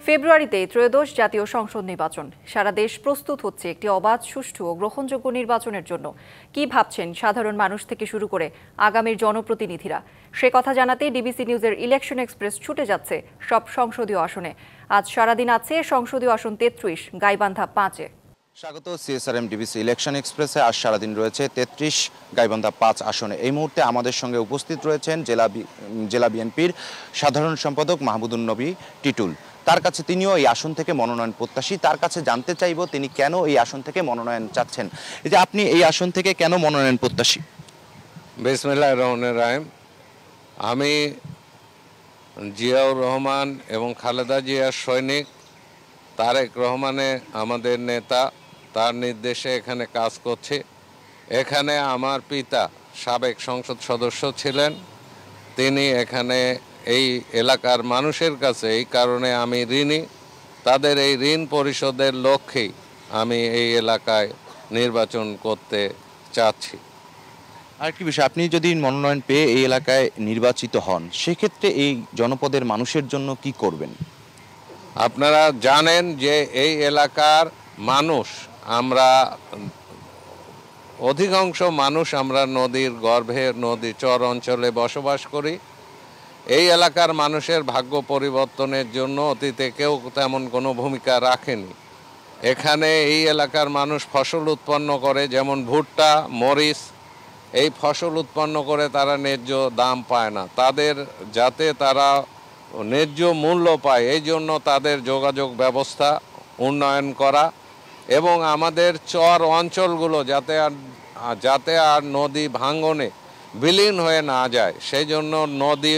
ফেব্রুয়ারিতে ত্রয়োদশ জাতীয় সংসদ নির্বাচন। সারা দেশ প্রস্তুত হচ্ছে একটি অবাধ, সুষ্ঠু ও গ্রহণযোগ্য নির্বাচনের জন্য। কি ভাবছেন সাধারণ মানুষ থেকে শুরু করে আগামীর জনপ্রতিনিধিরা? সে কথা জানাতে ডিবিসি নিউজের ইলেকশন এক্সপ্রেস ছুটে যাচ্ছে সব সংসদীয় আসনে। আজ সারাদিন আছে সংসদীয় আসন ৩৩, গাইবান্ধা ৫-এ। স্বাগত সিএসআরএম ডিবিসি ইলেকশন এক্সপ্রেসে। আজ সারাদিন রয়েছে ৩৩, গাইবান্ধা ৫ আসনে। এই মুহূর্তে আমাদের সঙ্গে উপস্থিত রয়েছেন জেলা বিএনপির সাধারণ সম্পাদক মাহমুদুন নবী টিটুল। তার কাছে তিনিও এই আসন থেকে মনোনয়ন প্রত্যাশী। তার কাছে জানতে চাইব তিনি কেন এই আসন থেকে মনোনয়ন চাচ্ছেন। এই যে আপনি এই আসন থেকে কেন মনোনয়ন প্রত্যাশী? বিসমিল্লাহির রহমানির রহিম। আমি জিয়াউর রহমান এবং খালেদা জিয়ার সৈনিক, তারেক রহমানে আমাদের নেতা, তার নির্দেশে এখানে কাজ করছি। এখানে আমার পিতা সাবেক সংসদ সদস্য ছিলেন। তিনি এখানে এই এলাকার মানুষের কাছে এই কারণে আমি ঋণী। তাদের এই ঋণ পরিশোধের লক্ষ্যেই আমি এই এলাকায় নির্বাচন করতে চাচ্ছি। আরেকটি বিষয়, আপনি যদি মনোনয়ন পেয়ে এই এলাকায় নির্বাচিত হন, সেক্ষেত্রে এই জনপদের মানুষের জন্য কি করবেন? আপনারা জানেন যে এই এলাকার মানুষ, আমরা অধিকাংশ মানুষ আমরা নদীর গর্ভে, নদী চর অঞ্চলে বসবাস করি। এই এলাকার মানুষের ভাগ্য পরিবর্তনের জন্য অতীতে কেউ তেমন কোনো ভূমিকা রাখেনি। এখানে এই এলাকার মানুষ ফসল উৎপন্ন করে, যেমন ভুট্টা, মরিচ। এই ফসল উৎপন্ন করে তারা ন্যায্য দাম পায় না। তাদের যাতে তারা ন্যায্য মূল্য পায়, এই জন্য তাদের যোগাযোগ ব্যবস্থা উন্নয়ন করা এবং আমাদের চর অঞ্চলগুলো যাতে আর নদী ভাঙনে বিলীন হয়ে না যায়, সেই জন্য নদী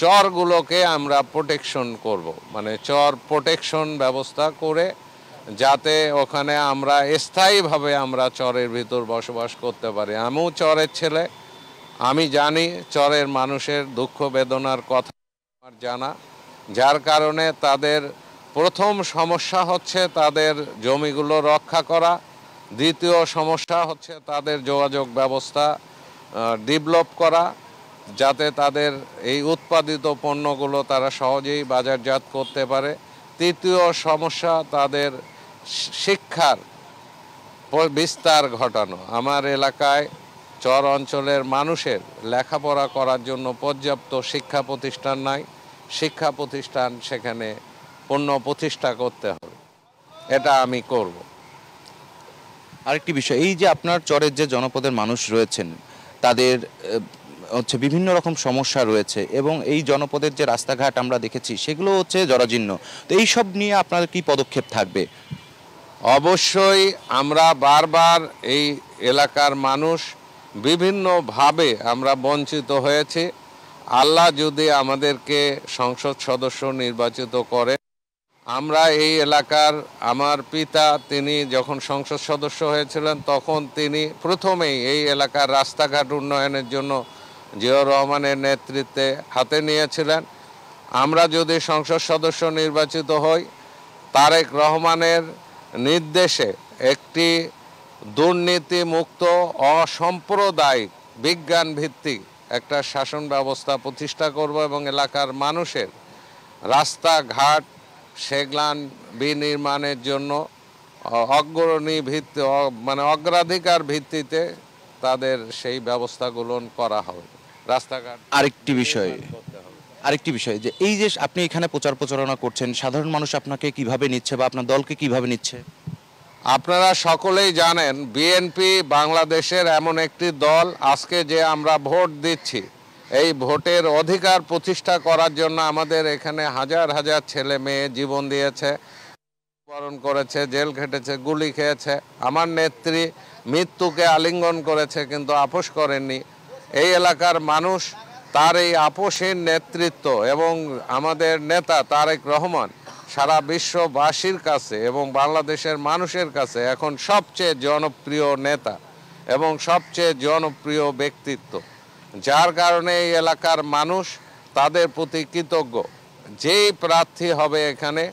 চরগুলোকে আমরা প্রোটেকশন করব, মানে চর প্রোটেকশন ব্যবস্থা করে যাতে ওখানে আমরা স্থায়ীভাবে আমরা চরের ভিতর বসবাস করতে পারি। আমিও চরের ছেলে, আমি জানি চরের মানুষের দুঃখ বেদনার কথা আমার জানা। যার কারণে তাদের প্রথম সমস্যা হচ্ছে তাদের জমিগুলো রক্ষা করা, দ্বিতীয় সমস্যা হচ্ছে তাদের যোগাযোগ ব্যবস্থা ডেভেলপ করা, যাতে তাদের এই উৎপাদিত পণ্যগুলো তারা সহজেই বাজারজাত করতে পারে, তৃতীয় সমস্যা তাদের শিক্ষার বিস্তার ঘটানো। আমার এলাকায় চর অঞ্চলের মানুষের লেখাপড়া করার জন্য পর্যাপ্ত শিক্ষা প্রতিষ্ঠান নাই। শিক্ষা প্রতিষ্ঠান সেখানে প্রতিষ্ঠা করতে হবে, এটা আমি করব। আরেকটি বিষয়, এই যে আপনার চরের যে জনপদের মানুষ রয়েছেন, তাদের বিভিন্ন রকম সমস্যা রয়েছে এবং এই জনপদের যে রাস্তাঘাট আমরা দেখেছি সেগুলো হচ্ছে জরাজীর্ণ। তো এই সব নিয়ে আপনার কি পদক্ষেপ থাকবে? অবশ্যই আমরা বারবার এই এলাকার মানুষ বিভিন্নভাবে আমরা বঞ্চিত হয়েছি। আল্লাহ যদি আমাদেরকে সংসদ সদস্য নির্বাচিত করে, আমরা এই এলাকার, আমার পিতা তিনি যখন সংসদ সদস্য হয়েছিলেন তখন তিনি প্রথমেই এই এলাকার রাস্তাঘাট উন্নয়নের জন্য জিয়াউর রহমানের নেতৃত্বে হাতে নিয়েছিলেন। আমরা যদি সংসদ সদস্য নির্বাচিত হই, তারেক রহমানের নির্দেশে একটি দুর্নীতিমুক্ত, অসাম্প্রদায়িক, বিজ্ঞান ভিত্তিক একটা শাসন ব্যবস্থা প্রতিষ্ঠা করব এবং এলাকার মানুষের রাস্তাঘাট সেগুলান বিনির্মাণের জন্য অগ্রাধিকার ভিত্তিতে তাদের সেই ব্যবস্থাগুলো করা হবে। রাস্তাঘাট আরেকটি বিষয় যে এই যে আপনি এখানে প্রচার প্রচারণা করছেন, সাধারণ মানুষ আপনাকে কিভাবে নিচ্ছে বা আপনার দলকে কিভাবে নিচ্ছে? আপনারা সকলেই জানেন বিএনপি বাংলাদেশের এমন একটি দল, আজকে যে আমরা ভোট দিচ্ছি, এই ভোটের অধিকার প্রতিষ্ঠা করার জন্য আমাদের এখানে হাজার হাজার ছেলে মেয়ে জীবন দিয়েছে, বরণ করেছে, জেল খেটেছে, গুলি খেয়েছে। আমার নেত্রী মৃত্যুকে আলিঙ্গন করেছে কিন্তু আপোষ করেননি। এই এলাকার মানুষ তার এই আপোষহীন নেতৃত্ব এবং আমাদের নেতা তারেক রহমান সারা বিশ্ববাসীর কাছে এবং বাংলাদেশের মানুষের কাছে এখন সবচেয়ে জনপ্রিয় নেতা এবং সবচেয়ে জনপ্রিয় ব্যক্তিত্ব। যার কারণে এই এলাকার মানুষ তাদের প্রতি কৃতজ্ঞ। যেই প্রার্থী হবে এখানে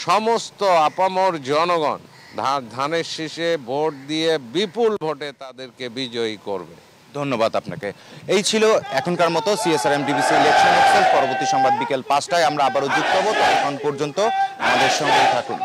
সমস্ত আপামর জনগণ ধানের শীষে ভোট দিয়ে বিপুল ভোটে তাদেরকে বিজয়ী করবে। ধন্যবাদ আপনাকে। এই ছিল এখনকার মতো সিএসআরএম ডিবিসি ইলেকশন এক্সপ্রেস। পরবর্তী সংবাদ বিকেল 5টায় আমরা আবারও যুক্ত হব। ততক্ষণ পর্যন্ত আমাদের সঙ্গেই থাকুন।